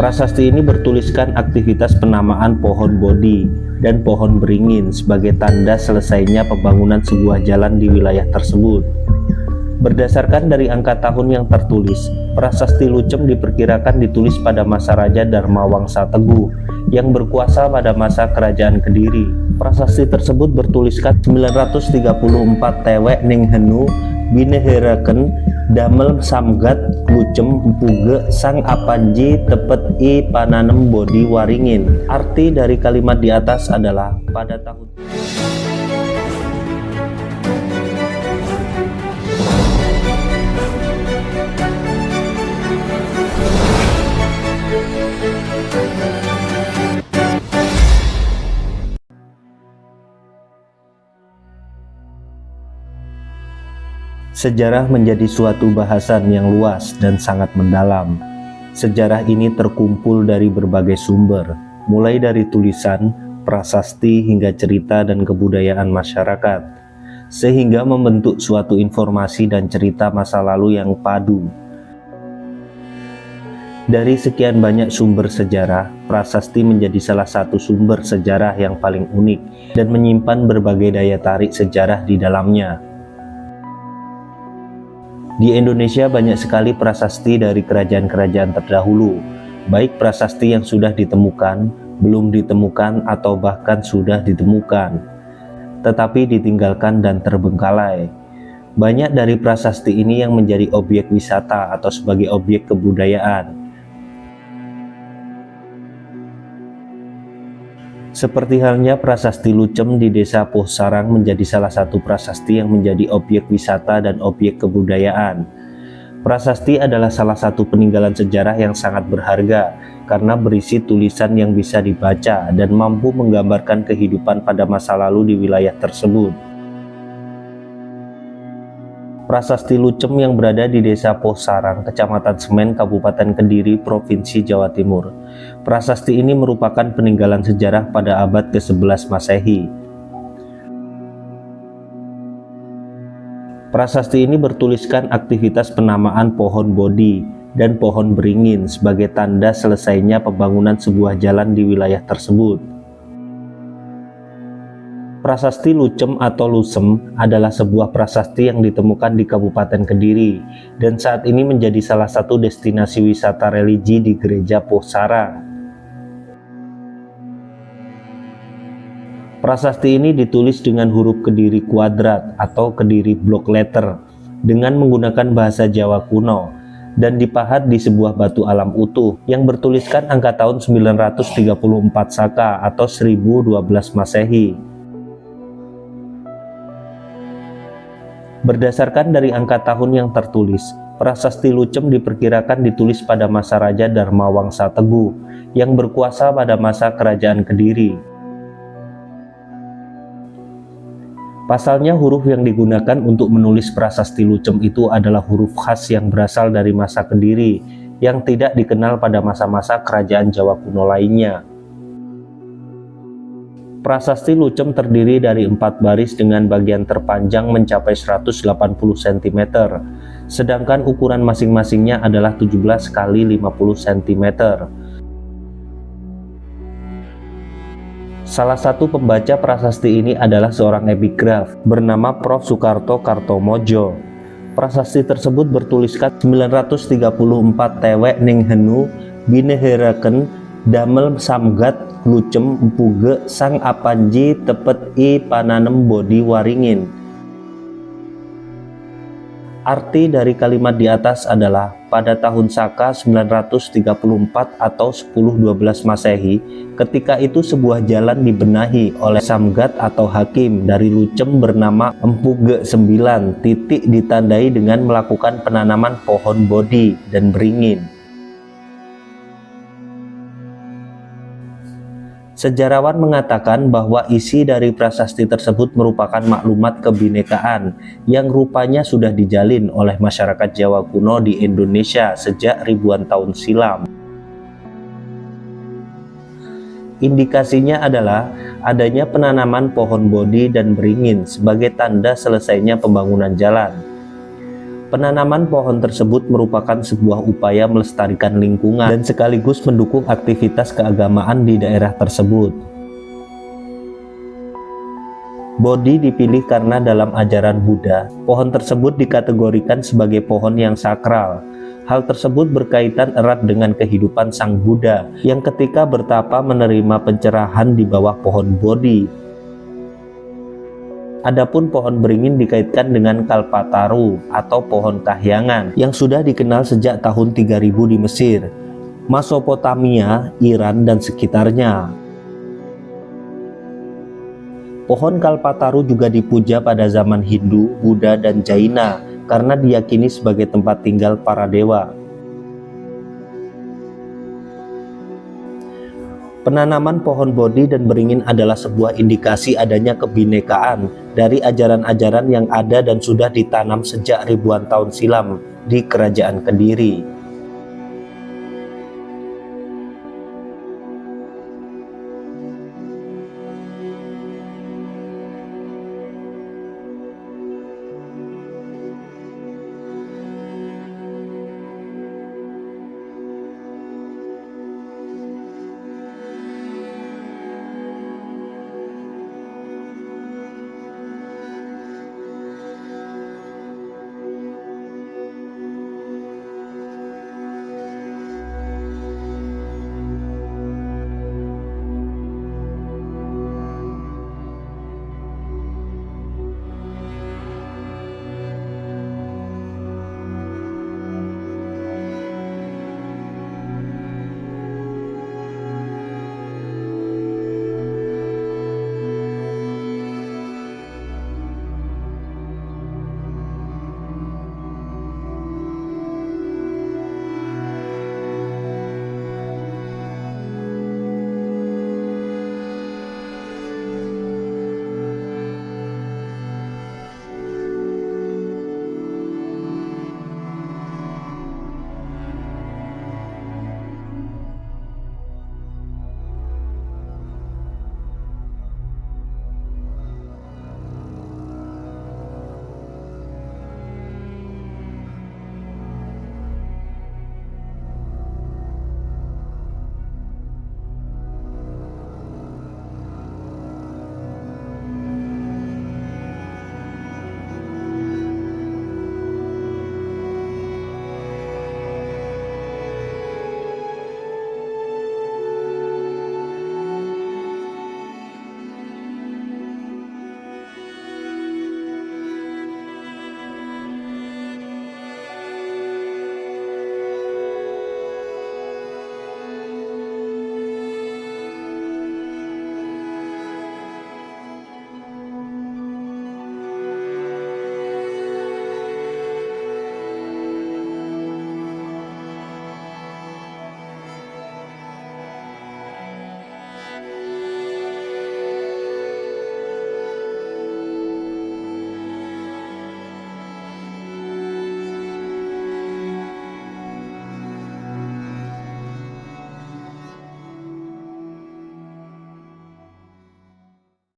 Prasasti ini bertuliskan aktivitas penamaan pohon bodi dan pohon beringin sebagai tanda selesainya pembangunan sebuah jalan di wilayah tersebut. Berdasarkan dari angka tahun yang tertulis, Prasasti Lucem diperkirakan ditulis pada masa Raja Dharmawangsa Teguh yang berkuasa pada masa Kerajaan Kediri. Prasasti tersebut bertuliskan 934 tewek ning henu bineheraken damel samgat lucem empuge sang apanji tepet i pananem bodi waringin. Arti dari kalimat di atas adalah pada tahun Sejarah menjadi suatu bahasan yang luas dan sangat mendalam. Sejarah ini terkumpul dari berbagai sumber, mulai dari tulisan, prasasti, hingga cerita dan kebudayaan masyarakat, sehingga membentuk suatu informasi dan cerita masa lalu yang padu. Dari sekian banyak sumber sejarah, prasasti menjadi salah satu sumber sejarah yang paling unik dan menyimpan berbagai daya tarik sejarah di dalamnya. Di Indonesia banyak sekali prasasti dari kerajaan-kerajaan terdahulu, baik prasasti yang sudah ditemukan, belum ditemukan, atau bahkan sudah ditemukan, tetapi ditinggalkan dan terbengkalai. Banyak dari prasasti ini yang menjadi objek wisata atau sebagai objek kebudayaan. Seperti halnya Prasasti Lucem di Desa Pohsarang menjadi salah satu prasasti yang menjadi objek wisata dan objek kebudayaan. Prasasti adalah salah satu peninggalan sejarah yang sangat berharga karena berisi tulisan yang bisa dibaca dan mampu menggambarkan kehidupan pada masa lalu di wilayah tersebut. Prasasti Lucem yang berada di Desa Pohsarang, Kecamatan Semen, Kabupaten Kediri, Provinsi Jawa Timur. Prasasti ini merupakan peninggalan sejarah pada abad ke-11 Masehi. Prasasti ini bertuliskan aktivitas penamaan pohon bodi dan pohon beringin sebagai tanda selesainya pembangunan sebuah jalan di wilayah tersebut. Prasasti Lucem atau Lusem adalah sebuah prasasti yang ditemukan di Kabupaten Kediri dan saat ini menjadi salah satu destinasi wisata religi di Gereja Pohsarang. Prasasti ini ditulis dengan huruf Kediri kuadrat atau Kediri block letter dengan menggunakan bahasa Jawa kuno dan dipahat di sebuah batu alam utuh yang bertuliskan angka tahun 934 Saka atau 1012 Masehi. Berdasarkan dari angka tahun yang tertulis, Prasasti Lucem diperkirakan ditulis pada masa Raja Dharmawangsa Teguh yang berkuasa pada masa Kerajaan Kediri. Pasalnya huruf yang digunakan untuk menulis Prasasti Lucem itu adalah huruf khas yang berasal dari masa Kediri yang tidak dikenal pada masa-masa kerajaan Jawa kuno lainnya. Prasasti Lucem terdiri dari 4 baris dengan bagian terpanjang mencapai 180 cm, sedangkan ukuran masing-masingnya adalah 17 x 50 cm. Salah satu pembaca prasasti ini adalah seorang epigraf bernama Prof. Sukarto Kartomojo. Prasasti tersebut bertuliskan 934 tewek ning henu bineheraken damel samgat lucem empuge sang apanji tepet i pananem bodi waringin. Arti dari kalimat di atas adalah pada tahun Saka 934 atau 1012 Masehi, ketika itu sebuah jalan dibenahi oleh samgat atau hakim dari Lucem bernama Empuge 9 titik ditandai dengan melakukan penanaman pohon bodi dan beringin. Sejarawan mengatakan bahwa isi dari prasasti tersebut merupakan maklumat kebinekaan yang rupanya sudah dijalin oleh masyarakat Jawa kuno di Indonesia sejak ribuan tahun silam. Indikasinya adalah adanya penanaman pohon bodi dan beringin sebagai tanda selesainya pembangunan jalan. Penanaman pohon tersebut merupakan sebuah upaya melestarikan lingkungan dan sekaligus mendukung aktivitas keagamaan di daerah tersebut. Bodhi dipilih karena dalam ajaran Buddha, pohon tersebut dikategorikan sebagai pohon yang sakral. Hal tersebut berkaitan erat dengan kehidupan Sang Buddha yang ketika bertapa menerima pencerahan di bawah pohon Bodhi. Adapun pohon beringin dikaitkan dengan Kalpataru atau pohon kahyangan yang sudah dikenal sejak tahun 3000 di Mesir, Mesopotamia, Iran, dan sekitarnya. Pohon Kalpataru juga dipuja pada zaman Hindu, Buddha, dan Jaina karena diyakini sebagai tempat tinggal para dewa. Penanaman pohon Bodhi dan beringin adalah sebuah indikasi adanya kebinekaan dari ajaran-ajaran yang ada dan sudah ditanam sejak ribuan tahun silam di Kerajaan Kediri.